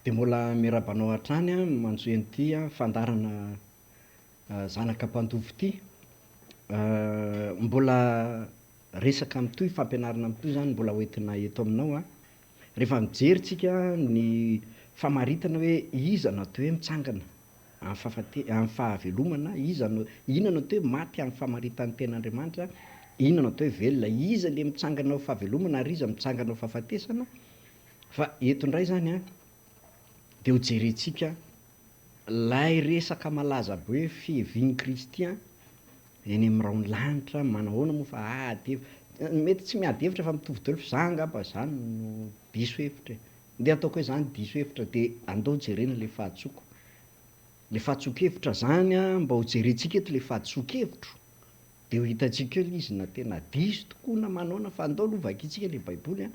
Dia mbola miarabanao hatrany a manjoy an'ity a fandarana Zanaka Mpandova ity. Mbola resaka am'toy, fampianarana am'toy zany mbola hoentina eto aminao a. Rehefa mijerytsika ny famaritana hoe iza no atao hoe mitsangana amin'ny fahavelomana, inona no atao hoe maty amin'ny famaritan'ny ten'Andriamanitra, inona no atao hoe velona, iza le mitsangana ao fahavelomana ary iza mitsangana ao fahafatesana. Fa eto indray zany a dia ho jerentsika lay resaka malaza be hoe fihevian'i Kristy a eny amin'iraony lanitra manahoana moa fa mety tsy miady hevitra fa mitovy daholo fa zany ngamba zany no diso hevitra. Dia ataoko hoe zany diso hevitra dia andao jerena le fahatsoko. Le fahatsoko-hevitra zany a mba ho jerentsika eto le fahatsoko-hevitro dia ho hitantsika eo izy na tena diso tokoa na manahoana fa andao aloha vakiantsika le baiboly a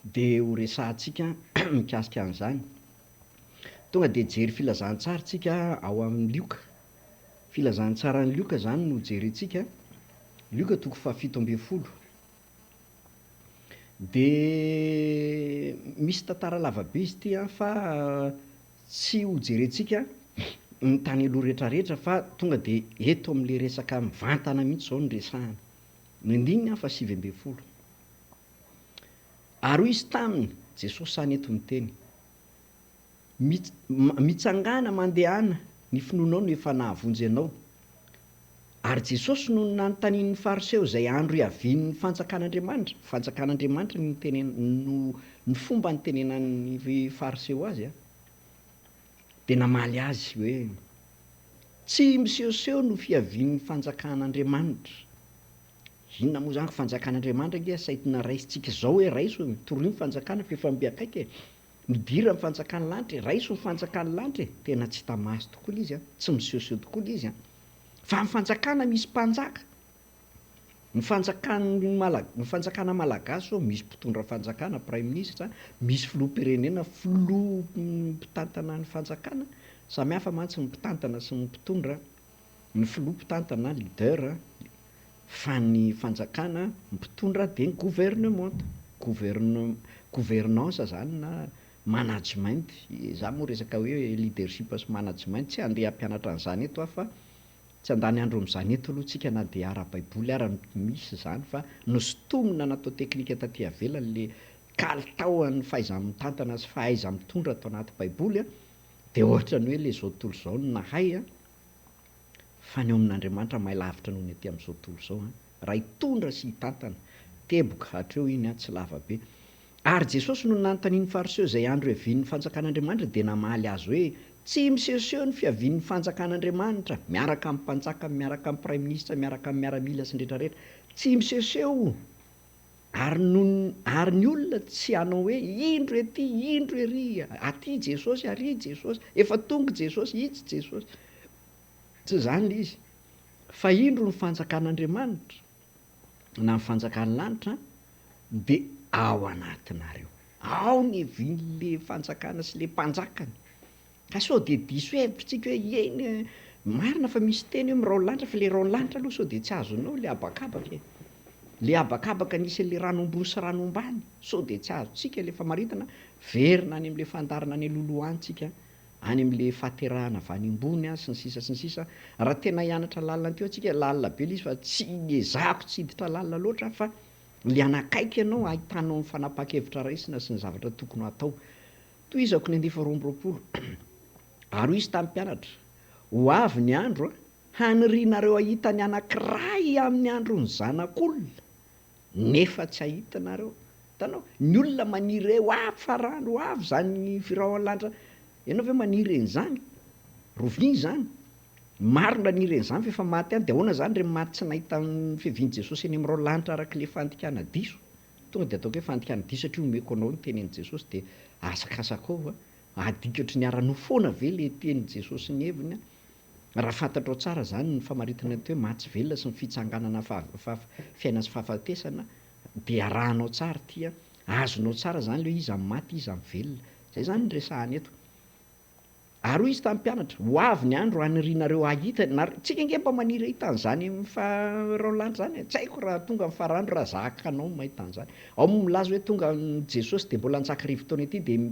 dia ho resahantsika mikasika an'izany. Tonga dia jery filazantsara tsika ao amin'ny Lioka. Filazantsara ny Lioka zany no jerentsika. Lioka 7:10. Dia misy tantara lavabe izy ity a fa tsy ho jerentsika ny tany aloha rehetrarehetra fa tonga dia eto amin'le resaka mivantana mihitsy zao no resahana. Nindinina fa 7:10. Ary hoy izy taminy, Jesosy sany eto miteny, mitsangana mandehana ny finoanao no efa nahavonjy anao. Ary Jesosy no nanontanian'ny fariseo izay andro hiavian'ny fanjakan'Andriamanitra. Fanjakan'Andriamanitra ny fomba nitenenan'ny fariseo azy a. Dia namaly azy hoe tsy misehoseho no fiavian'ny fanjakan'Andriamanitra. Inona moa zany fanjakan'Andriamanitra nge saitina raisintsika zao hoe raiso toroy ny fanjakana fa efa mbiakaiky e. Midira ny fanjakan'ny lanitra e, raiso ny fanjakan'ny lanitra e. Tena tsy hita maso tokoa izy a, tsy misehoseho tokoa izy a. Fa ny fanjakana misy mpanjaka. Ny fanjakana malagasy zao misy mpitondra fanjakana, prime ministre, misy filoham-pirenena, filoha-mpitantana ny fanjakana. Samy hafa mantsy ny mpitantana sy ny mpitondra, ny filoha-mpitantana, leader, fa ny fanjakana mpitondra dia ny gouvernement, gouvernance zany na management. Za moa resaka hoe leadership sy management tsy andeha hampianatra an'izany eto aho fa tsy andany andro amin'izany eto aloha tsika na dia ara-baiboly ara misy zany fa nosintomina natao teknika taty avelany le kalitaon'ny fahaiza-mitantana sy fahaiza-mitondra atao anaty baiboly a. Dia ohatra ny hoe le zao tontolo zao no nahay a, fa ny ao amin'Andriamanitra mahay lavitra noho ny aty amin'izao tontolo zao a. Raha hitondra sy hitantana teboka hatreo iny a, tsy lava be. Ary Jesosy no nanontanian'ny fariseo izay andro hiavian'ny fanjakan'Andriamanitra dia namaly azy hoe tsy misehoseho ny fiavian'ny fanjakan'Andriamanitra miaraka amin'ny mpanjaka, miaraka amin'ny prime ministre, miaraka amin'ny miaramila sy ny rehetrarehetra. Tsy misehoseho. Ary ny olona tsy hanao hoe indro ety, indro ery, aty Jesosy, ary Jesosy, efa tonga Jesosy, itsy Jesosy. Tsy zany le izy. Fa indro ny fanjakan'Andriamanitra na ny fanjakan'ny lanitra dia ao anatinareo. Ao ny hevian'le fanjakana sy le mpanjakany. Ka sao dia diso hevitritsika hoe eny marina fa misy teny hoe mirao lanitra fa le rao lanitra aloha sao dia tsy azonao le abakabaka e. Le abakabaka nisy le rano ambony sy rano ambany sao dia tsy azontsika le famaritana. Verina any amin'le fandarana any lolohantsika, any amin'le fahaterahana avy any ambony sy ny sisa sy ny sisa. Raha tena hianatra lalina teo antsika, lalina be le izy fa tsy ezahako tsy hiditra lalina loatra fa le anakaiky ianao ahitanao ny fanapa-kevitra raisina sy ny zavatra tokony atao. Toy izako ny 2:20. Ary hoy izy tamin'ny mpianatra, ho avy ny andro hanirianareo ahita ny anankiray amin'ny andron'ny zanak'olona nefa tsy ahitanareo. Hitanao, ny olona maniry ho avy farandro, ho avy zany firaohan'ny lanitra. Ianao ve maniry en'izany? Rovia zany. Maro naniry en'izany fa efa maty any. Dia ahoana zany re maty tsy nahita ny fiavian'i Jesosy eny amin'irao lanitra araka le fandikana diso? Tonga dia ataoko hoe fandikana diso satria omeko anao ny tenin'i Jesosy dia asakasaka ao adikatry ny arano foana ve le tenin'i Jesosy ny heviny a. Raha fantatrao tsara zany ny famaritana hoe matsy velona sy ny fitsanganana fiainana sy fahafatesana dia arahanao tsara tia, azonao tsara zany le iza maty iza velona. Zay zany ny resahany eto. Ary hoy izy tamin'ny mpianatra, ho avy ny andro hanirianareo ahita. Tsika nge mba maniry ahita an'izany rao lanitra zany. Tsy haiko raha tonga amin'ny farandro raha zaka anao mahita an'izany. Ao moa milaza hoe tonga Jesosy dia mbola hanjaka rivo-taona ety dia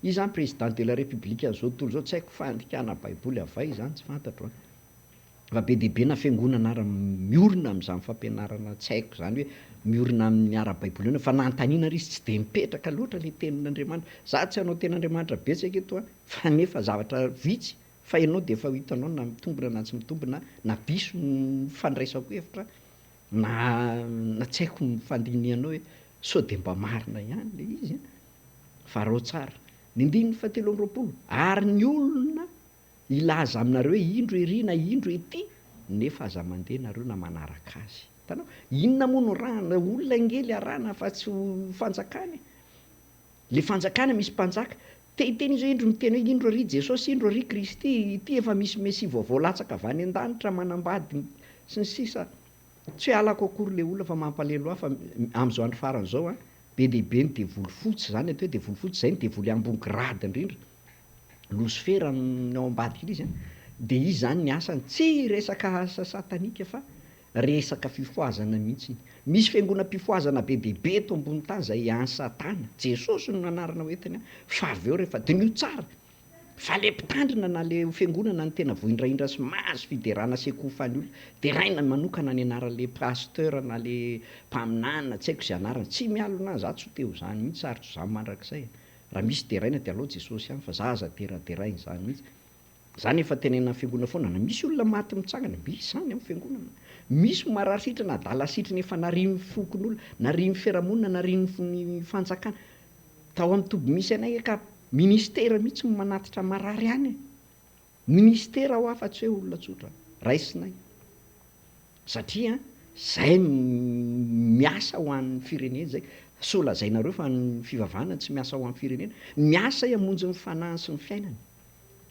Izy zany président de la république an'izao tontolo zao, tsy haiko fandikana baiboly avay zany tsy fantatro. Fa be dia be na fiangonana ara miorina amin'izany fampianarana tsy haiko zany hoe miorina amin'ny ara-baiboly io fa nanontaniana ry izy tsy de mipetraka loatra le tenin'Andriamanitra. Za tsy hanao tenin'Andriamanitra betsaka eto fa nefa zavatra vitsy fa ianao de efa hitanao na mitombina na tsy mitombina na diso ny fandraisako hevitra na tsy haiko ny fandinianao hoe sao de mba marina ihany le izy farao tsara. Ny andininy fahatelo amby roapolo, ary ny olona ilaza aminareo hoe indro ery na indro ety nefa aza mandeha nareo na manaraka azy. Hitanao, inona moa no rahana olona angely arahana fa tsy fanjakany. Le fanjakana misy mpanjaka teny izy indro miteny hoe indro ary Jesosy, indro ary Kristy, ity efa misy Mesia vaovao latsaka avy any an-danitra manambady sy ny sisa. Tsy hoe alako akory le olona fa mampalelo ahy fa amin'izao andro faran'izao be dia be ny devoly fotsy zany atao hoe devoly fotsy, zay ny devoly ambony grady indrindra. Losifera no ao ambadika izy de izy zany ny asany tsy resaka asa satanika fa resaka fifoazana mihitsy. Misy fiangonam-pifoazana be dia be eto ambony tany zay any satana. Jesosy no nanarana hoentiny fa avy eo rehefa dinio tsara fa le mpitandrina na le fiangonana ny tena voindraindra sy mahazo fiderana sekofany olona de raina manokana ny anaran'le pasteur na le mpaminana tsy haiko izay anarany tsy mialona za tsy ho teo zany mihitsy sarotro zany mandrakizay. Raha misy deraina de aleo Jesosy ihany fa za aza teraderaina zany mihitsy. Zany efa tenena fiangonana foana na misy olona maty mitsangana misy zany amin'ny fiangonana. Misy marary sitrana adala sitrana efa narian'ny fokon'olona, narian'ny fiarahamonina, narian'ny fanjakana. Tao amin'ny toby misy anay ka ministera mihitsy manatitra marary any. Ministera ho afa-tsy hoe olona tsotra. Raisinay. Satria zay miasa ho an'ny firenena zay. So lazainareo fa ny fivavahana tsy miasa ho an'ny firenena. Miasa hamonjy ny fanahy sy ny fiainana.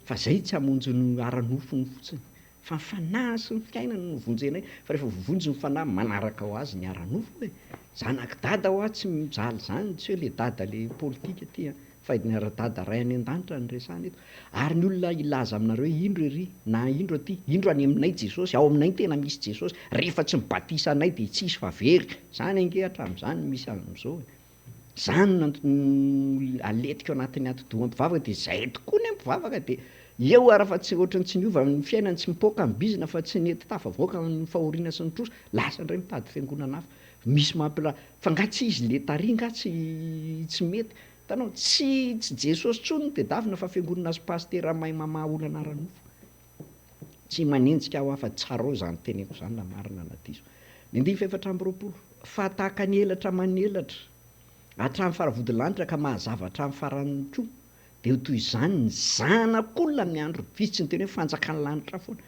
Fa zay tsy hamonjy ny ara-nofony fotsiny. Fa ny fanahy sy ny fiainana no vonjenay. Fa rehefa vonjy ny fanahy manaraka ho azy ny ara-nofo hoe zanaka dada ho ahy tsy mijaly zany, tsy hoe le dada le politika aty fa ny ara-dada ray any an-danitra ny resahana eto. Ary ny olona ilaza aminareo indro ery na indro aty, indro any aminay Jesosy, ao aminay tena misy Jesosy. Rehefa tsy mibatisa anay de tsisy fa very. Zany ange hatramin'izany misy amin'izao. Zany aletika ao anatin'ny ati-doha-mpivavaka de zay tokoa ny mpivavaka de eo ara fa tsy ohatrany tsy niova ny fiainany tsy mipoaka ny bizina fa tsy nety tafavoaka ny fahoriana sy ny trosa lasa indray mitady fiangonana hafa. Misy fa nga tsy izy le taria nga tsy mety. Hitanao tsy Jesosy tsony de davina fa fiangonana sy pastera mahay mamaha olana ara-nofo. Tsy manenjika ho afa tsara ao zany teneko zany na marina na diso. Ny andiny faha-efatra amby roapolo, fa tahaka ny elatra manelatra hatramin'ny faravodilanitra ka mahazava hatramin'ny farany koa de ho toy izany ny zanak'olona amin'ny andro vitsy ny teny hoe fanjakan'ny lanitra foana.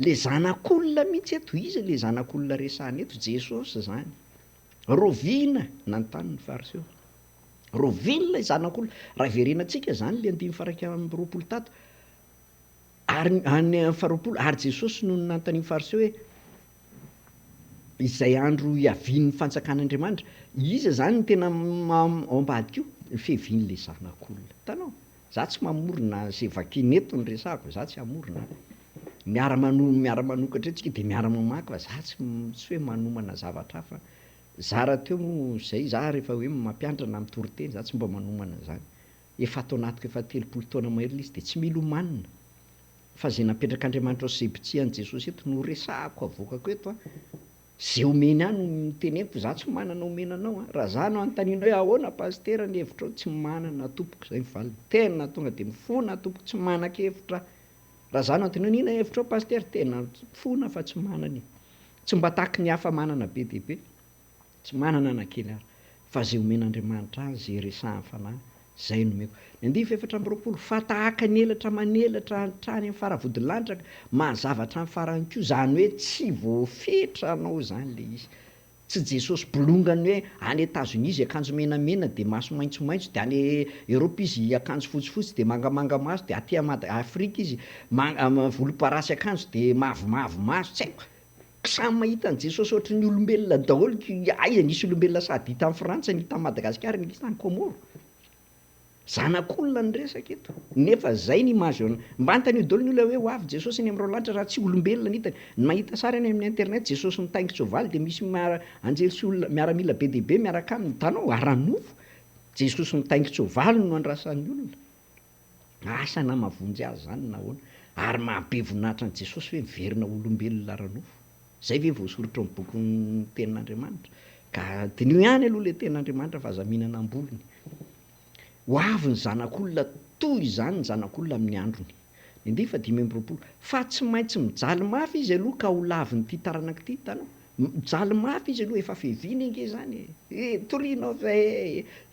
Le zanak'olona mihitsy eto izy le zanak'olona resahana eto Jesosy zany. Roviana nanontany ny fariseo. Roviana ilay zanak'olona. Raha verenantsika zany le andiny faraka amby roapolo tato. Ary any faharoapolo ary Jesosy no nanontany ny fariseo hoe izay andro iavian'ny fanjakan'Andriamanitra, iza zany ny tena ao ambadika io ny fiavian'le zanak'olona. Hitanao? Za tsy mamorona zay vakiny eto ny resahako, za tsy hamorona. Miara-manokatra etsika de miara-mamaky fa za tsy hoe manomana zavatra hafa. Za raha teo moa zay za rehefa hoe mampianatra na mitory-teny za tsy mba manomana zany. Efa atao anatiko efa 30 taona mahery izy de tsy mila homanina. Fa zay napetrak'Andriamanitra ao sebitsihany Jesosy eto no resahako avokako eto zay omeny any no teneniko za tsy manana omenanao raha za no anontaniana hoe ahoana pastera ny hevitra ao tsy manana tompoko zay mivalina tena tonga de mifona tompoko tsy manan-kevitra. Raha za no anontaniana ina hevitra ao pastera tena fona fa tsy manana. Tsy mba taky ny hafa manana be dia be. Tsy manana na kely ary. Fa zay omen'Andriamanitra azy zay resahan'ny fanahy zay no meko. Ny andiny faha-efatra amby roapolo, fa tahaka ny elatra manelatra hatrany amin'ny faravodilanitra mazava hatrany farany koa zany hoe tsy voafetra anao zany le izy. Tsy Jesosy bolongany hoe any États-Unis izy akanjo menamena de maso maitsomaitso de any Europe izy akanjo fotsifotsy de mangamanga maso de aty Afrika izy volomparasy akanjo de mavomavo maso tsy haiko. Samy mahita an' Jesosy ohatran'ny olombelona daholo aiza nisy olombelona sady hita amin'ny Frantsa, hita amin'ny Madagasikara, nisy tany Komoro. Zanak'olona ny resaka eto. Nefa zay ny image mba antanio daholo ny olona hoe ho avy Jesosy eny amin'ireo lanitra raha tsy olombelona ny hitany. Mahita sara any amin'ny internet Jesosy mitaingitra soavaly de misy anjely sy olona miaramila be dia be miaraka aminy. Hitanao ara-nofo. Jesosy mitaingitra soavaly no andrasan'ny olona. Asa na mahavonjy azy zany nahoana, ary mahabe voninahitra an' Jesosy hoe miverina olombelona ara-nofo. Zay ve voasoratra amin'ny bokin'ny tenin'Andriamanitra. Ka dinio ihany aloha le tenin'Andriamanitra fa aza mihinana ambolony. Ho avy ny zanak'olona toy izany ny zanak'olona amin'ny androny. Ny 5:20 fa tsy maintsy mijaly mafy izy aloha ka ho lavin'ity taranak'ity hitanao. Mijaly mafy izy aloha efa fiaviana inge zany. Torianao fa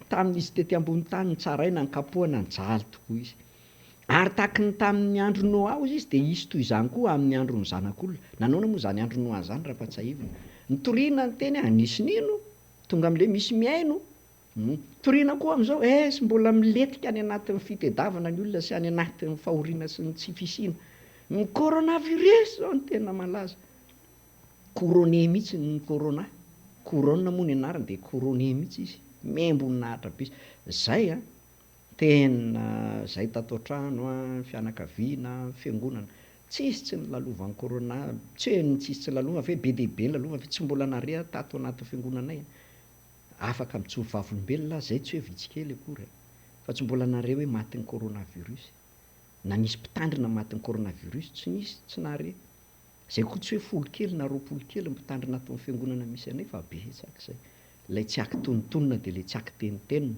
tamin'izy tety ambony tany nitsaraina ny kapohana nijaly tokoa izy. Ary tahaka ny tamin'ny andro Noa hozy izy dia hisy toy izany koa amin'ny andron'ny zanak'olona. Nanaona moa zany andro Noa zany raha patsahivina. Nitoriana ny teny nisy nino tonga amin'le misy miaino. Toriana koa amin'izao sy mbola miletika any anatin'ny fitediavana ny olona sy any anatin'ny fahoriana sy ny tsy fisiana. Ny coronavirus zao ny tena malaza. Couronné mihitsy ny corona. Couronne moa ny anarany dia couronné mihitsy izy. Membonahitra be. Zay tena zay tato an-trano fianakaviana fiangonana tsisy tsy nilalovan'ny corona, tsy tsy nilalova fa be dia be nilalova fa tsy mbola nare tato anatin'ny fiangonanay. Afaka mijoro vavolombelona zay tsy hoe vitsikely akory, fa tsy mbola nare hoe matin'ny coronavirus. Na nisy mpitandrina matin'ny coronavirus tsy nisy, tsy nare. Zay koa tsy hoe folo kely na roapolo kely mpitandrina ato amin'ny fiangonana misy anay fa betsaka zay. Ilay tsy akitonontonona dia ilay tsy akitenitenina.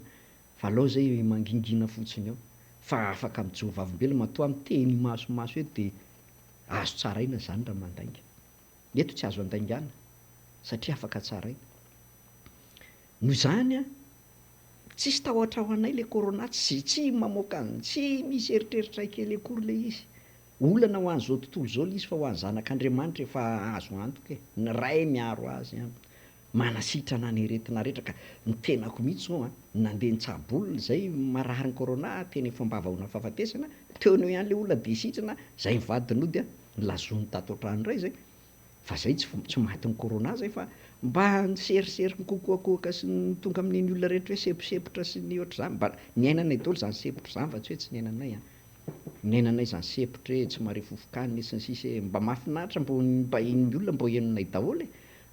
Fa alao zay mangingina fotsiny eo. Fa afaka mijoro vavolombelona matoa miteny masomaso eto dia azo tsaraina zany raha mandainga. Eto tsy azo andaingana satria afaka tsaraina. Noho izany tsisy tahotra ho anay le corona, tsy mamoaka tsy misy eritreritra kely akory le izy. Olana ho an'izao tontolo izao le izy fa ho an'ny zanak'Andriamanitra efa azo antoka. Ny ray miaro azy manasitrana ny aretina rehetra ka ny tenako mihitsy zao nandeha nitsaboly zay marary ny corona teny fambavahona fahafatesana teo anio ihany le olona dia sitrana zay mivadinody nylazony tato an-trano ray zay. Fa zay tsy maty ny corona zay fa mba niserisery ny kokoakoaka sy ny tonga amin'iny olona rehetra hoe seposepotra sy ny ohatr' izany. Mba ny ainanay daholo izany sepotra izany fa tsy hoe tsy ny ainanay. Ny ainanay izany sepotra hoe tsy mare fofokaniny sy ny sisa mba mahafinaritra mba ny olona mba henonay daholo.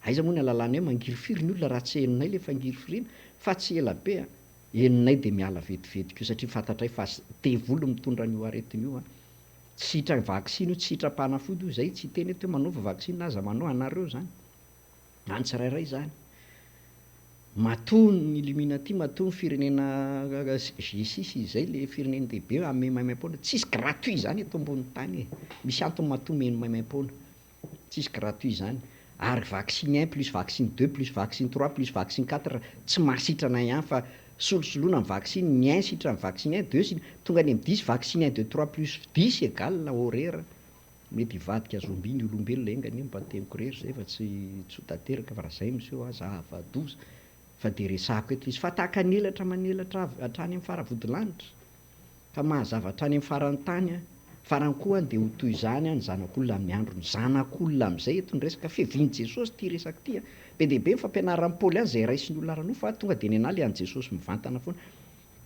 Aiza moa ny alalany hoe mangirifiry ny olona raha tsy henonay le fangirifiriana fa tsy ela be henonay dia miala vetivety satria fantatray fa te-volo mitondra an'io aretin'io. Tsy hitra vaksiny tsy hitra-panafody io zay tsy teny hoe manova vaksiny aza manao anareo zany. Any tsirairay zany. Matoa ny Illuminati, matoa ny firenena JESOSY zay le firenena lehibe amin'ny maimaim-poana. Tsisy gratuit zany eto ambony tany. Misy antony matoa meno maimaim-poana. Tsisy gratuit zany. Ary vaksiny 1 plus vaksiny 2 plus vaksiny 3 plus vaksiny 4 tsy mahasitrana ihany fa solosoloana ny vaksiny ny 1 sitrana ny vaksiny 1 2 tonga any amin'ny 10 vaksiny 1 2 3 plus 10 égale horaire. Mety hivadika zombie ny olombelona engany mba teniko rery zay fa tsy hotanteraka fa raha zay miseho zava-doza fa dia resahako eto izy fa tahaka ny elatra manelatra hatrany amin'ny faravodilanitra ka mahazava hatrany amin'ny farany tany farany koa dia ho toy izany ny zanak'olona amin'ny androny. Zanak'olona amin'izay eto ny resaka fiavian'i Jesosy ity resaka ity be dia be ny fampianaran'ny Paoly any izay raisin'ny olona ara-nofo fa tonga dia ny anahy le an'i Jesosy mivantana foana.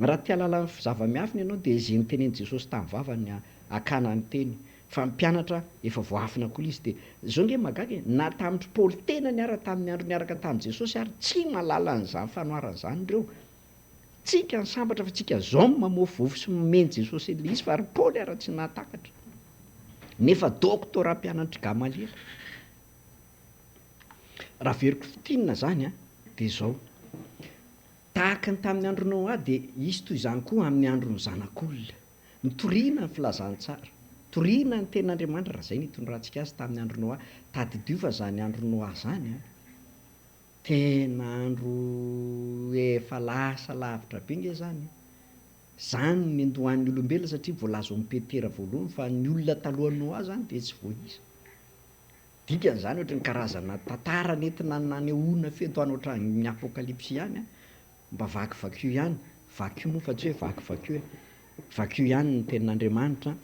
Raha tia lala zava-miafina ianao dia izay nitenen'i Jesosy tamin'ny vavany akana ny teny fa mpianatra efa voafina koa izy dia zao nge magaga na tamin'ny Paoly tena niara tamin'ny andro niaraka tamin'i Jesosy ary tsy mahalala an'izany fanoaran'izany ireo. Tsika ny sambatra fa tsika zao mamofovy sy mimeny Jesosy le izy fa ary Paoly ary tsy nahatakatra. Nefa doktoram-pianatry Gamaliel. Raha veriko fitinina zany dia zao. Tahaka ny tamin'ny andro Noa dia hisy toy izany koa amin'ny andron'ny zanak'olona. Nitoriana ny filazantsara. Toriana ny ten'Andriamanitra raha zay nitondratsika azy tamin'ny andro Noa. Tadidio fa zany andro Noa zany tena andro efa lasa lavitra be nge zany. Zany ny andohan'ny olombelona satria voalaza amin'ny Petera voalohany fa ny olona talohan'ny Noa zany dia tsy voaisa. Dikan'izany ohatra ny karazana tantara nentina nanehoana feto any ohatran'ny apokalipsy ihany mba vakivaky ihany. Vaky moa fa tsy hoe vakivaky vaky ihany ny tenin'Andriamanitra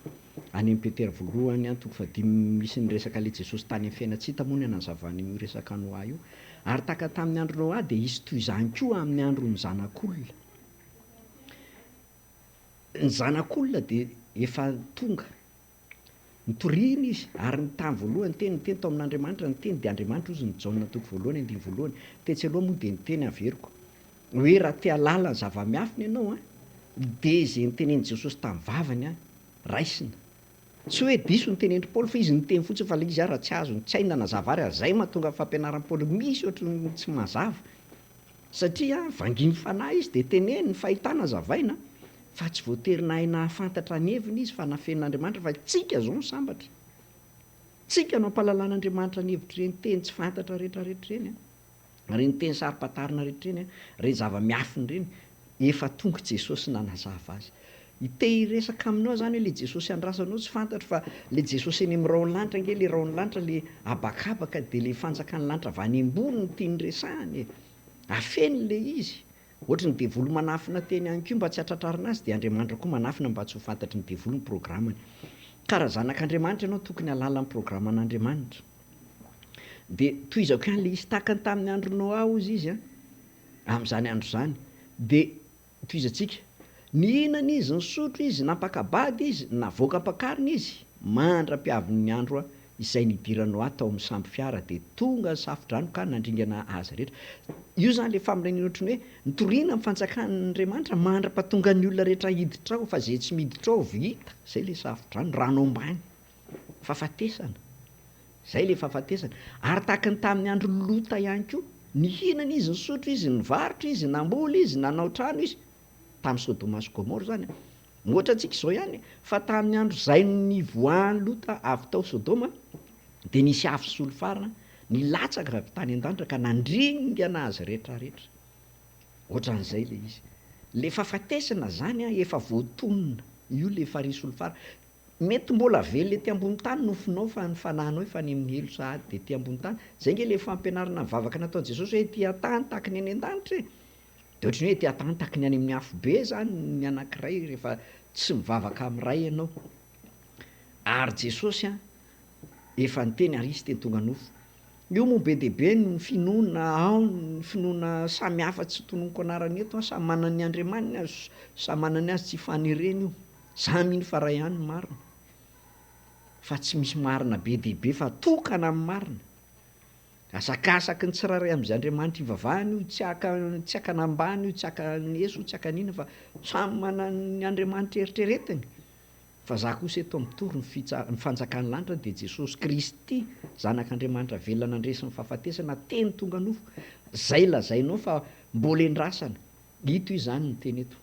any amin'ny Petera voalohany toko fadimy misy ny resaka le Jesosy tany amin'ny fiainantsika moa ny anazavany io resaka Noa io. Ary tahaka tamin'ny andro Noa dia hisy toy izany koa amin'ny andron'ny zanak'olona. Ny zanak'olona dia efa tonga nitoriana izy ary ny tany voalohany teny tao amin'Andriamanitra ny teny dia Andriamanitra ozy nijaonana toko voalohany andiny voalohany. Tetsy aloha moa dia ny teny averiko hoe raha tia lala ny zava-miafina ianao de zay nytenen'i Jesosy tamin'ny vavany a raisina. Tsy hoe diso nytenen'i Paoly fa izy niteny fotsiny fa le izy raha tsy azo ny tsaina nazava ary zay mahatonga fampianaran'i Paoly misy ohatrany tsy mazava. Satria vanginy fanahy izy de teneny ny fahitana zavaina fa tsy voatery nahay nahafantatra ny heviny izy fa nafen'Andriamanitra fa tsika zao ny sambatra. Tsika no ampahalalan'Andriamanitra ny hevitra ireny teny tsy fantatra rehetrarehetra ireny a. Reny teny sarim-patarina rehetra ireny a, reny zava-miafiny ireny efa tonga Jesosy nanazava azy. Ite hiresaka aminao zany hoe le Jesosy andrasanao tsy fantatra fa le Jesosy eny amin'ny raon'ny lanitra nge le raon'ny lanitra le abakabaka de le fanjakan'ny lanitra avy any ambony no tiany resahany. Afeny le izy. Ohatrany devoly manafina teny ihany koa mba tsy hatratrarina azy de Andriamanitra koa manafina mba tsy ho fantatry ny devoly ny programany. Ka raha zanak'Andriamanitra ianao tokony halala ny programan'Andriamanitra. De toizako ihany le izy takany tamin'ny andro Noa ozy izy a, amin'izany andro zany. De toizantsika, nihinana izy, nisotro izy, napakabady izy, navoaka-pakariny izy, mandra-piavin'ny andro a izay nidiran'ny Noa tao amin'ny samby fiara de tonga safo-drano ka nandringana azy rehetra. Io zany le famorenana ohatrany hoe nitoriana amin'ny fanjakan'Andriamanitra mandra-pahatonga ny olona rehetra hiditra ao fa zay tsy miditra ao vita. Zay le safo-drano, rano ambany. Fahafatesana. Zay le fahafatesana. Ary tahaka ny tamin'ny andro Lota ihany koa, nihinana izy, nisotro izy, nivarotra izy, namboly izy, nanao trano izy. Tamin'ny Sodoma sy Gomora zany a. Ohatra antsika izao ihany fa tamin'ny andro zay nivoahan'ny Lota avy tao Sodoma de nisy afo sy olo-farana nilatsaka avy tany an-danitra ka nandringana azy rehetrarehetra. Ohatran'izay le izy. Le fahafatesana zany a efa voatonona. Io le farisy olo-farana. Mety mbola velo le ty ambony tany nofinao fa ny fanahinao efa any amin'ny elo sahady de ty ambony tany. Zay nge le fampianarana vavaka nataon'i Jesosy hoe ty an-tany tahaka ny any an-danitra e. De ohatrany hoe ty an-tany tahaka ny any amin'ny afo be zany ny anankiray rehefa tsy mivavaka amin'ray ianao. Ary Jesosy a efa niteny ary izy teny tonga nofo. Io moa be deaibe ny finoana ao, ny finoana samy hafa tsy tononoko anarany eto a, samy manana ny andriamaniny azy, samy manana azy tsy fanereny io. Samy iny fa ray ihany ny marina. Fa tsy misy marina be deaibe fa tokana amin'ny marina. Asakasaky ny tsirairay amin'izay Andriamanitra ivavahany io, tsy aka nambany io, tsy aka neso, tsy aka nina fa samy manana ny Andriamanitra eritreretiny. Fa za kosa eto mitory ny fanjakan'ny lanitra de Jesosy Kristy, zanak'Andriamanitra velona nandresin'ny fahafatesana teny tonga nofo. Zay lazainao fa mbola endrasana. Ito izy zany ny teny eto.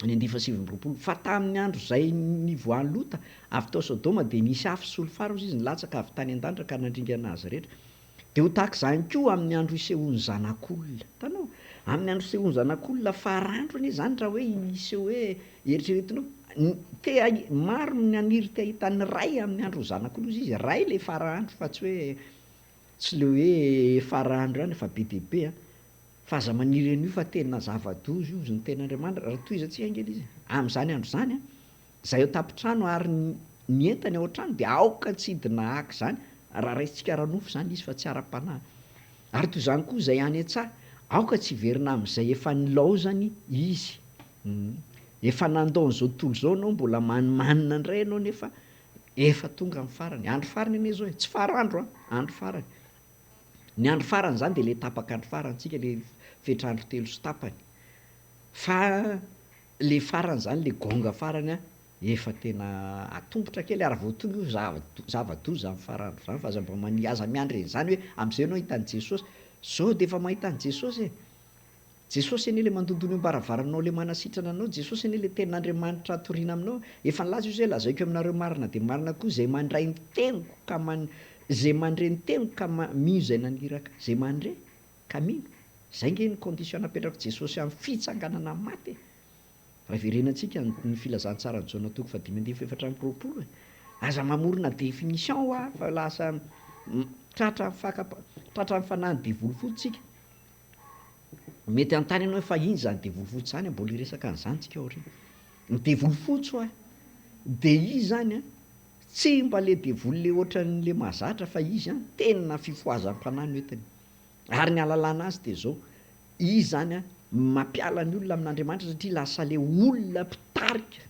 Ny 2:7. Fa tamin'ny andro zay nivoahan'ny Lota avy tao Sodoma de nisy afo sy olo-faro izy nilatsaka avy tany an-danitra ka nandringana azy rehetra. De ho tahaka zany koa amin'ny andro isehoan'ny zanak'olona. Tanao, amin'ny andro isehoan'ny zanak'olona farandro anie zany raha hoe iseho hoe eritreretinao maro ny aniry te ahitany ray amin'ny andro zanak'olona izy. Ray le farandro fa tsy hoe tsy le hoe farandro ihany fa be deaibe a. Fa aza maniry an'io fa tena zava-doza io ny ten'Andriamanitra raha toizantsika angely izy. Amin'izany andro zany a, zay ao tampon-trano ary ny entany ao an-trano de aoka tsy hidina haka zany. Raha raisitsika ara-nofo zany izy fa tsy ara-panahy. Ary toy izany koa zay any an-tsaha, aoka tsy verina amin'izay efa nilaozany izy. Efa nandao an'izao tontolo zao anao mbola manimanina indray ianao nefa efa tonga amin'ny farany. Andro farany anie zao e, tsy farandro a, andro farany. Ny andro farany zany de le tapaka andro farany tsika le fetrandro 3 sy tapany. Fa le farany zany le gonga farany a efa tena atombotra kely ary vao tonga io zava-doza amin'ny farandro zany fa aza mba aza miandry zany hoe amin'izay ianao hitan'i Jesosy. Zao de efa mahita an'i Jesosy e. Jesosy anie le mandondony am-baravaranao le manasitrana anao, Jesosy anie le tenin'Andriamanitra hatoriana aminao. Efa nilaza io zay lazaiko aminareo marina de marina koa zay mandray ny teniko ka zay mandre ny teniko ka mino zay naniraka, zay mandre ka mino. Zay nge ny condition napetrako Jesosy amin'ny fitsanganana maty. Raha verenantsika ny filazantsara ny jaona toko 5:4. Aza mamorona définition a fa lasa tratra amin'ny fanahy ny devoly fotsika. Mety an-tany ianao fa iny zany devoly fotsy zany mbola hiresaka an'izany tsika aoriana. Ny devoly fotsy a de izy zany a tsy mba le devoly le ohatran'le mahazatra fa izy a tena fifoazam-panahy no entiny. Ary ny alalana azy de zao, izy zany a mampiala ny olona amin'Andriamanitra satria lasa le olona mpitarika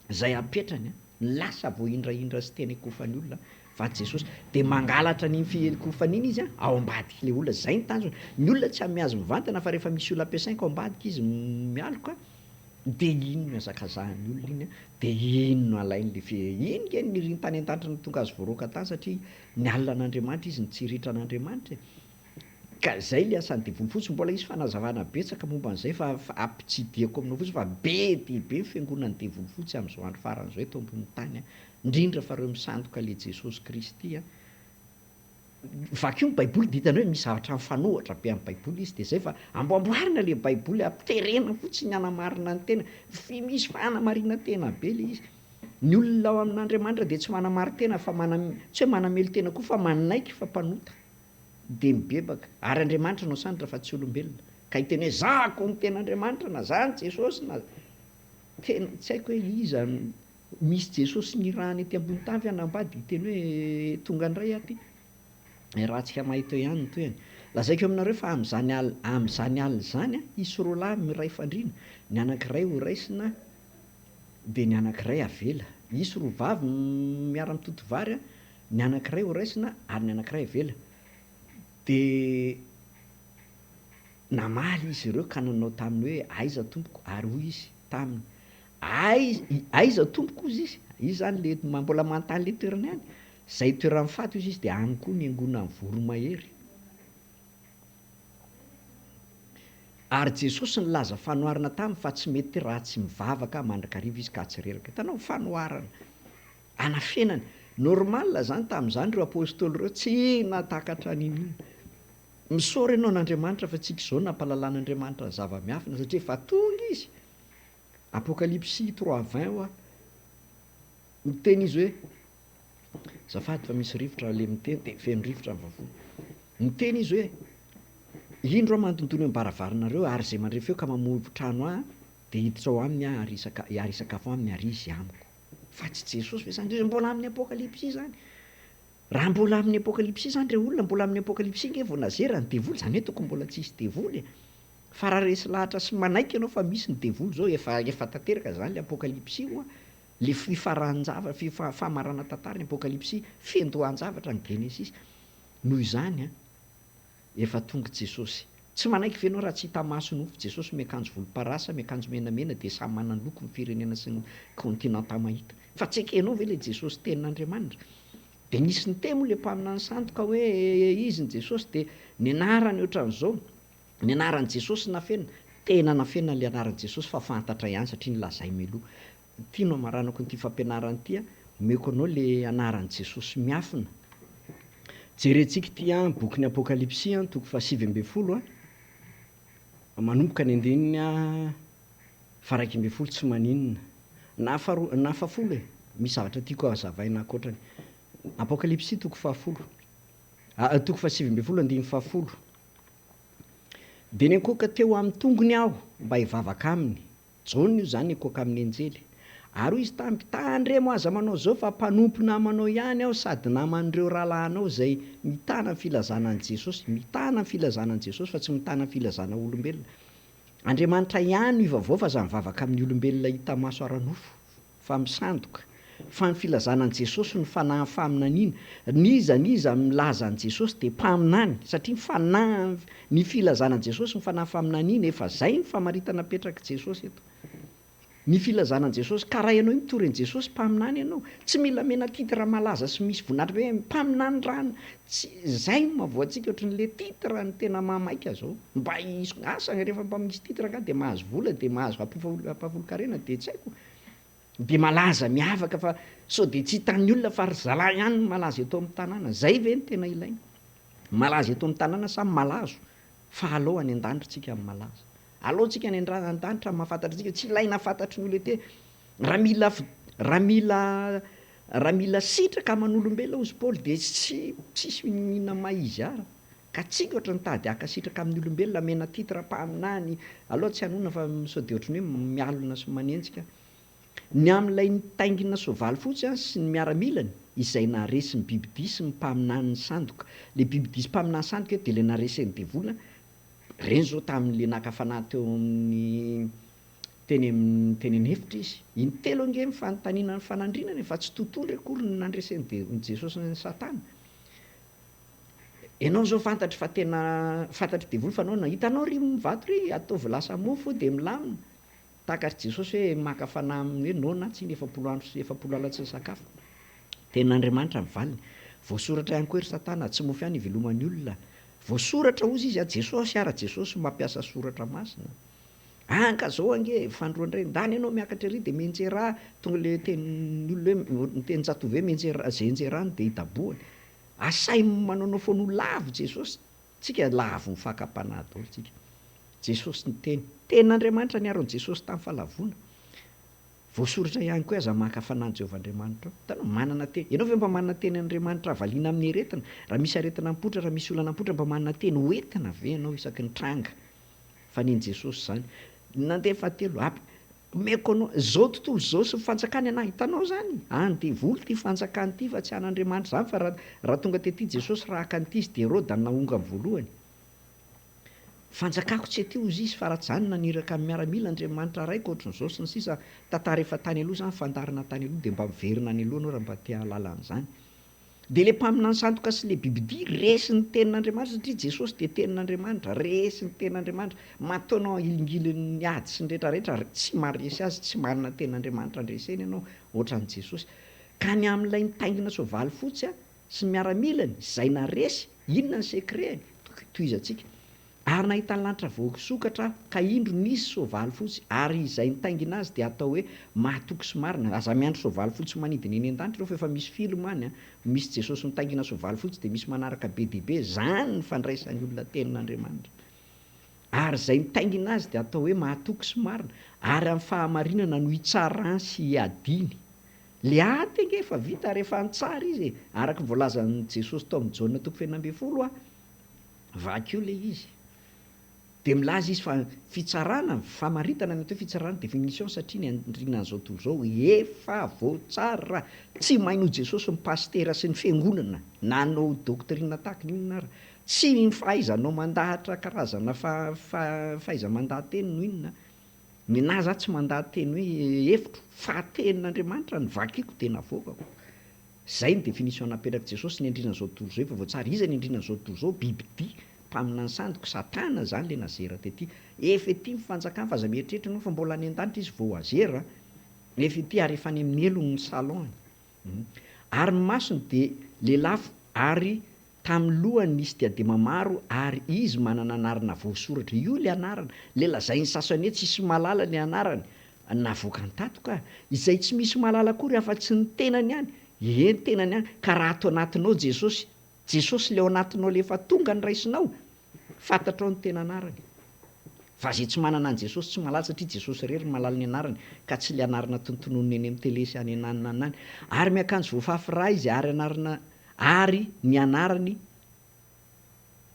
zay apetrany a lasa vao indraindra sy tena hikofan'ny olona va Jesosy de mangalatra ny fielokofany iny izy a ao ambadika le olona. Zay ny tanjony. Ny olona tsy mihazo mivantana fa rehefa misy olona ampiasainy ao ambadika izy mialoka dia ino no azakazahany olona iny a, dia ino no alainy le iny nge ny tany an-danitra no tonga azy voaroaka tany satria ny alina an'Andriamanitra izy ny tsiritra an'Andriamanitra ka zay le asany devoly fotsiny. Mbola isy fanazavana betsaka momba an'izay fa ampitsidihako aminao fotsiny fa be dia be ny fiangonan'ny devoly fotsy amin'izao andro faran'izao eto ambony tany a, indrindra fa reo misandoka le Jesosy Kristy a. Vakio ny baiboly dia hitany hoe misy zavatra mifanohitra be amin'ny baiboly izy dia zay fa amboamboarina le baiboly ampitirena fotsiny hanamarina ny tena misy fanamarina tena be le izy. Ny olona ao amin'Andriamanitra dia tsy manamary tena fa tsy hoe manamely tena koa fa manaiky fa mpanota dia mibebaka ary Andriamanitra no sandratra fa tsy olombelona ka hiteny hoe zako ny ten'Andriamanitra na zany Jesosy na tena tsy haiko hoe iza misy Jesosy ny rahany ety ambony tany anambady hiteny hoe tonga indray aty rahantsika mahita ihany ny toyany. Lazaiko aminareo fa amin'izany alina izany a isy roa lahy miray fandriana, ny anankiray ho raisina dia ny anankiray avela. Isy roa vavy miara-mitoto vary a, ny anankiray ho raisina ary ny anankiray avela. Dia namaly izy ireo ka nanao taminy hoe aiza tompoko, ary hoy izy taminy aiza tompoko ozy izy zany le mbola manontany le toerana ihany, zay toerana mifato izy dia any koa miangona amin'ny voromahery. Ary Jesosy nilaza fanoharana taminy fa tsy mety raha tsy mivavaka mandrakariva izy ka tsy reraka. Hitanao fanoharana anafenany normal zany tamin'izany reo apôstôly reo tsy natakatra n'inona misaory ianao n'Andriamanitra fa tsika izao nampahalalàn'Andriamanitra ny zava-miafina satria efa tonga izy. Apocalypse 3:20 miteny izy hoe zafady fa misy rivotra le miteny dia feno rivotra mivavony. Miteny izy hoe indro aho mandondony am-baravaranareo ary zay mandray feo ka mamovo trano ahy dia hiditra ao aminy aho ary sakafo aminy ary izy amiko. Fa tsy Jesosy ve zany mbola amin'ny apocalypse zany. Raha mbola amin'ny apocalypse zany reo olona mbola amin'ny apocalypse nge vao nazera ny devoly zany hoe tokony mbola tsisy devoly. Fa raha resy lahatra sy manaiky ianao fa misy ny devoly zao efa tanteraka zany le apocalypse ho le fifaranjavatra famarana tantara ny apocalypse fendohan-javatra ny Genesis. Noho izany a efa tonga Jesosy. Tsy manaiky ve ianao raha tsy hita mason'ofo Jesosy miakanjo volomparasa miakanjo menamena dia samy manana loko ny firenena sy ny kontinanta mahita. Fa tsy ekenao ve le Jesosy tenin'Andriamanitra? Dia nisy ny temo le mpaminany sandoka hoe izy ny Jesosy dia ny anarany ohatran'izao, ny anaran'i Jesosy nafenina, tena nafenina le anaran'i Jesosy fa fantatra ihany satria nilazay mialoha. Ity no amaranako ity fampianarana ity a, omeko anao le anaran'i Jesosy miafina. Jerentsika ity a bokin'ny apocalypse a toko 7:20 a manomboka ny 9 fa 1:20 tsy maninona na 10 misy zavatra tiako hazavaina ankoatrany. Apocalypse toko 10 toko 7:20 10. Dia ny akoka teo amin'ny tongony aho mba hivavaka aminy, Jaona io zany akoka amin'ny anjely, ary hoy izy tamiko tandremo aza manao zao fa mpanompo namanao ihany aho sady naman'ireo rahalahinao zay mitana ny filazana an'i Jesosy, mitana ny filazana an'i Jesosy fa tsy mitana ny filazana olombelona. Andriamanitra ihany no ivavao fa aza mivavaka amin'ny olombelona hita maso ara-nofo fa misandoka. Fa ny filazana an'i Jesosy no fanahy faminaniana. Niza milaza an'i Jesosy dia mpaminany satria ny filazana an'i Jesosy ny fanahy faminaniana efa zay ny famaritana petraka Jesosy eto. Ny filazana an'i Jesosy ka raha ianao mitory an'i Jesosy mpaminany ianao, tsy mila mena titra malaza sy misy voninahitra hoe mpaminany rano. Zay no mahavoantsika ohatran'le titra ny tena mamaika zao. Mba asana rehefa mba misy titra ka dia mahazo vola dia mahazo ampahavolan-karena dia tsy haiko. Dia malaza miavaka fa sao dia tsy hitan'ny olona fa ry zalahy ihany no malaza eto amin'ny tanàna. Zay ve ny tena ilaina? Malaza eto amin'ny tanàna samy malazo fa alao any an-danitra tsika amin'ny malaza. Alao tsika any an-danitra mahafantatra tsika, tsy ilaina fantatry ny olona ete. Raha mila sitraka aman'olombelona ozy Paoly dia tsisy mihinana maizy ara. Ka tsika ohatra ny tady aka sitraka amin'ny olombelona mena titra mpaminany, alao tsy hanona fa sao dia ohatrany hoe mialona sy manenjika. Ny amin'ilay nitaingina soavaly fotsy sy ny miaramilany izay naresy ny bibidia sy ny mpaminany sandoka. Le bibidia sy mpaminany sandoka dia le naresen'ny devoly reny zao tamin'le nakafanahy teo amin'ny teny hevitra izy. Intelo ange mifanontaniana ny fanandrinana fa tsy tontolo akory ny nandresen'ny Jesosy ny Satana. Ianao zao fantatry fa tena fantatry devoly fa hitanao ry mivato ry ataovy lasa mofo dia milamina. tahaka Jesosy hoe maka fanahy hoe nona tsy ny 70 andro sy 70 alina tsy sakafo. Tenin'Andriamanitra mivaliny. Voasoratra ihany koa ery Satana, tsy mofy ihany iveloman'ny olona. Voasoratra ozy izy Jesosy ara Jesosy mampiasa soratra masina. Anka zao ange fandroandray ndany ianao miakatra ery de menjera tonga le tenin'ny olona hoe miteny jatovy hoe menjera zay enjerany de hidaboany. Asay manaonao foana ho lavo Jesosy, tsika lavo mifakam-panahy daholo tsika. Jesosy ny teny. Tenin'Andriamanitra niaron'i Jesosy tamin'ny fahalavona. Voasoratra ihany koa aza maka fanahy Jehovahandriamanitra. Tanao manana teny. Ianao ve mba manana teny Andriamanitra avaliana amin'ny aretina? Raha misy aretina mipoitra, raha misy olana mipoitra mba manana teny hoentina ve ianao isaky ny tranga? Fa neny Jesosy zany. Nandeha fahatelo meko anao zao tontolo zao sy fanjakany anahy hitanao zany. Andevoly ty fanjakany ty fa tsy an'Andriamanitra zany fa raha tonga tety Jesosy raha akan'ity izy de Herôda nahonga voalohany. Fanjakako tsy ety ozy izy fa raha zany naniraka amin'ny miaramila Andriamanitra raika ohatran'izao sy ny sisa tantara efa tany aloha zany fandarina tany aloha de mba miverina any aloha anao raha mba te hahalala an'izany. De le mpaminany sandoka sy le bibidia resy ny tenin'Andriamanitra satria Jesosy de tenin'Andriamanitra, resy ny tenin'Andriamanitra, mataonao ilingiliny ady sy ny rehetrarehetra tsy maharesy azy, tsy manana tenin'Andriamanitra andreseny ianao ohatran'i Jesosy. Ka ny amin'ilay nitaingina soavaly fotsy sy miaramilany zay naresy, inona ny secret? Tohizantsika. Ary nahita ny lanitra voasokatra ka indro nisy soavaly fotsy ary izay nitaingina azy de atao hoe mahatoky sy marina. Aza miandry soavaly fotsy manidina eny an-danitra fa efa misy filma any misy Jesosy nitaingina soavaly fotsy de misy manaraka be dia be, zany ny fandraisan'ny olona tenin'Andriamanitra. Ary izay nitaingina azy de atao hoe mahatoky sy marina ary amin'ny fahamarinana no hitsarany sy hiadiny. Le aty ange efa vita rehefa antsara izy araka voalazan'i Jesosy tao amin'ny Jaona 20 vakio le izy. De milaza izy fa fitsarana, famaritana ny atao fitsarana définition satria ny andrinan'izao tontolo izao efa voatsara. Tsy maino Jesosy ny pastera sy ny fiangonana nanao doctrine tahaka n'inona ary. Tsy ny fahaizanao mandahatra karazana fahaiza-mandahateny no inona. Minahy tsy mandahateny hoe hevitro fa tenin'Andriamanitra ny vakiako de navoakako. Zay ny définition napetraka Jesosy ny andrinan'izao tontolo izao efa voatsara. Iza ny andrinan'izao tontolo izao? Bibidia. Mpaminany sandoka Satana zany le nazera tety. Efa ety mifanjakana fa aza mieritreritra anao fa mbola any an-danitra izy vao azera. Efa ety ary efa any amin'ny elony ny Shalom. Ary ny masony de lelafo ary tamin'ny lohany nisy diadema maro ary izy manana anarana voasoratra. Io le anarana. Le lazainy sasany hoe tsisy malala le anarany. Navoaka ny tato ka. Izay tsy misy malala akory afa-tsy ny tenany ihany. Eny tenany ihany. Ka raha ato anatinao Jesosy, Jesosy le ao anatinao le efa tonga ny raisinao, fantatrao ny tena anarany. Fa zay tsy manana an Jesosy tsy malala satria Jesosy irery malala ny anarany ka tsy le anarana tontonony eny amin'ny télé sy any ananina any. Ary miakanjo voafafy ra izy ary ny anarany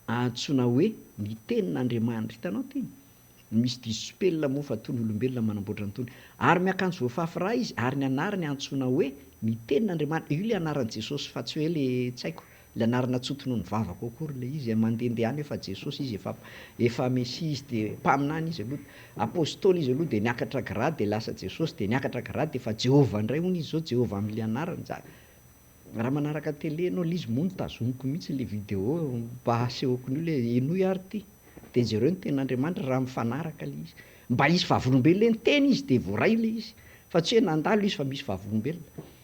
antsoina hoe ny tenin'Andriamanitra. Hitanao ty? Misy dispel moa fa tony olombelona manamboatra nytony. Ary miakanjo voafafy ra izy ary ny anarany antsoina hoe ny tenin'Andriamanitra. Io le anaran'i Jesosy fa tsy hoe le tsy haiko. Le anarana tsotony ny vavako akory le izy mandehandeha any efa Jesosy izy efa Mesia izy de mpaminany izy aloha apôstôly izy aloha de niakatra grady de lasa Jesosy de niakatra grady de efa Jehova indray hono izy zao Jehova amin'le anarany. Raha manaraka télé anao l'izy moa nitazomiko mihitsy le vidéo mba asehoko ny le ENY ary ty de jereo ny tenin'Andriamanitra raha mifanaraka le izy. Mba izy vavolombelona ny teny izy de voaray le izy fa tsy hoe nandalo izy fa misy vavolombelona.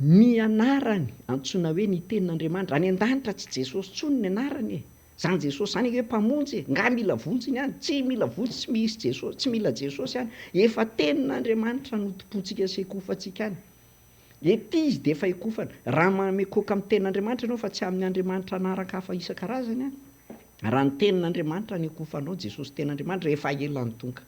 Ny anarany antsoina hoe ny tenin'Andriamanitra. Any an-danitra tsy Jesosy tsony ny anarany e. Zany Jesosy zany hoe mpamonjy e. Nga mila vonjiny ihany, tsy mila vonjy tsy misy Jesosy, tsy mila Jesosy ihany. Efa tenin'Andriamanitra no tompontsika sy ekofantsika any. Ety izy de efa ekofana. Raha mamekoka amin'ny tenin'Andriamanitra ianao fa tsy amin'ny Andriamanitra anaraka hafa isan-karazany any. Raha ny tenin'Andriamanitra ny ekofanao, Jesosy tenin'Andriamanitra efa elany tonga.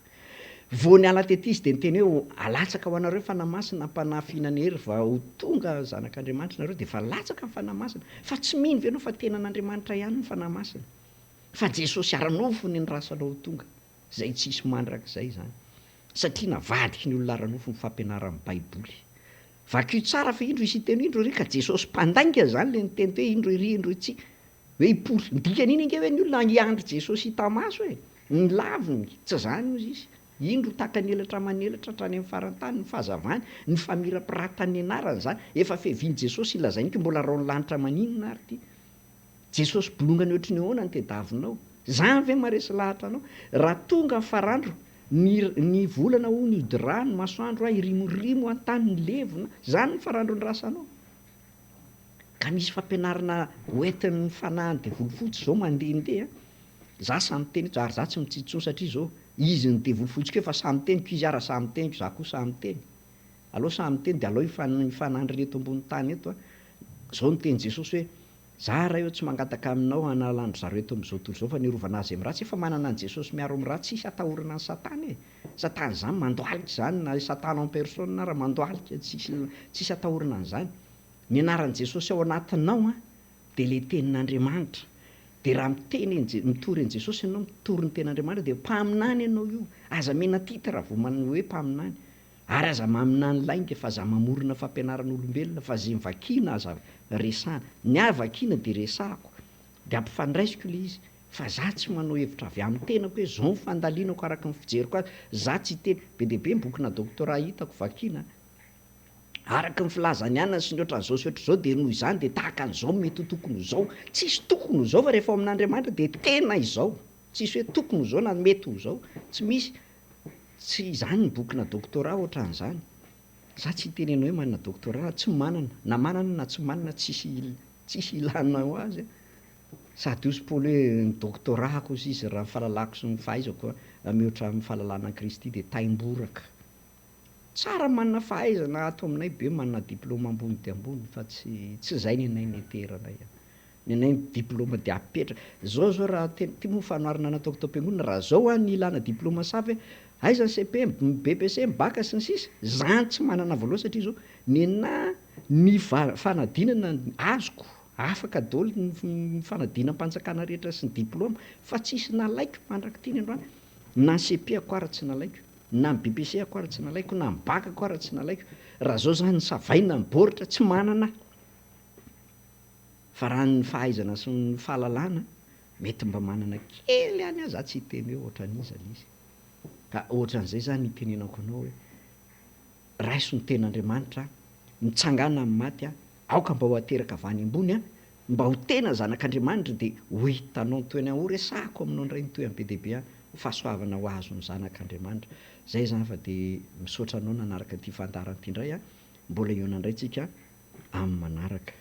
Vao niala tety izy de niteny hoe alatsaka ho anareo fanamasina mpanafihinana hery vao tonga zanak'Andriamanitra nareo de fa latsaka ny fanamasina. Fa tsy mino ve ianao fa tenan'Andriamanitra ihany ny fanamasina. Fa Jesosy ara-nofo ny rasanao tonga. Zay tsisy mandrak'izay zany. Satria navadiky ny olona ara-nofo ny fampianaran'ny Baiboly. Vakio tsara fa indro isiteny indro ry ka Jesosy mpandainga zany le niteny hoe indro iry indro itsy. Hoe hipory. Dikan'iny ange hoe ny olona hiandry Jesosy hita maso e. Ny laviny tsy zany ozy izy. Indro taka ny elatra manelatra hatrany amin'ny farantany ny fahazavany ny famirapiratany anarany zany efa feviany Jesosy ilazainy ka mbola rao ny lanitra maninona ary ty. Jesosy bolongany ohatry ny ahoana ny tediavinao. Zany ve maresy lahatra anao? Raha tonga ny farandro ny volana ho ny odirano masoandro irimorimo an-tany ny levona zany ny farandro ny rasanao ka misy fampianarana hoentin'ny fanahy de volofotsy zao mandehandeha za samy teny eto ary za tsy mitsitson satria zao izy ny de volofotsy keo fa samy teniko izy ara samy teniko za koa samy teny aloha samy teny de aloha ifanandry reto ambony tany eto zao ny teny Jesosy hoe za raha eo tsy mangataka aminao analandro zareo eto am'izao tontolo zao fa nirovana azy amin'ny ratsy efa manana an Jesosy miaro amin'ny ratsy tsisy atahorana ny satana satana zany mandoalika zany na satana en personne raha mandoalika tsisy atahorana an'izany ny anaran'i Jesosy ao anatinao de le tenin'Andriamanitra de raha mitory an Jesosy ianao mitory ny tenin'Andriamanitra de mpaminany ianao io aza mena titre raha vao hoe mpaminany ary aza maminany lainga fa aza mamorona fampianaran'olombelona fa zay mivakina aza resana ny avakina de resahako de ampifandraisiko le izy fa za tsy manao hevitra avy amin'ny tenako hoe zao ny fandalinako araka ny fijeriko azy za tsy teny be deaibe bokina doktora hitako vakina araka ny filazany ihany sy ny ohatran'izao sy ohatr'izao de noho izany de tahaka an'izao mety ho tokony ho zao tsisy tokony ho zao fa rehefa ao amin'Andriamanitra de tena izao tsisy hoe tokony ho zao na mety ho zao tsy misy tsy zany ny bokina doktora ohatran'izany za tsy tenenao hoe manana doktora tsy manana na tsy manana tsisy ilanao azy sady osy paoly hoe ny doktorako sy izy raha fahalalako sy ny fahaizako mihoatra amin'ny fahalalana an'i Kristy de taimboraka tsara manana fahaizana ato aminay be manana diplôma ambony de ambony fa tsy zay ny anay niterana ny anay diplôma de apetraka zao raha ty moa fanoharana nataoko tao am-piangonana raha zao ny ilana diplôma savy aiza ny CPM BPC baka sy ny sisa zany tsy manana voaloha satria zao ny fanadinana azoko afaka daholo ny fanadinam-panjakana rehetra sy ny diplôma fa tsisy nalaiko mandraka tiny androany na ny CP ako ara tsy nalaiko na ny BPC ako ara tsy nalaiko na ny baka ako ara tsy nalaiko raha zao zany ny savaina ny baoritra tsy manana fa raha ny fahaizana sy ny fahalalana mety mba manana kely any aza tsy hiteny hoe ohatran'iza le izy ka ohatran'izay zany itenenako anao hoe raiso ny ten'Andriamanitra mitsangana amin'ny maty aoka mba ho ateraka avany ambony mba ho tena zanak'Andriamanitra de ho hitanao ny toeny ho resahako aminao ndray ny toeany be deaibe fahasoavana ho azo ny zanak'Andriamanitra zay zany fa de misaotra anao nanaraka ty fandarana ty ndray mbola eo nandray tsika amin'ny manaraka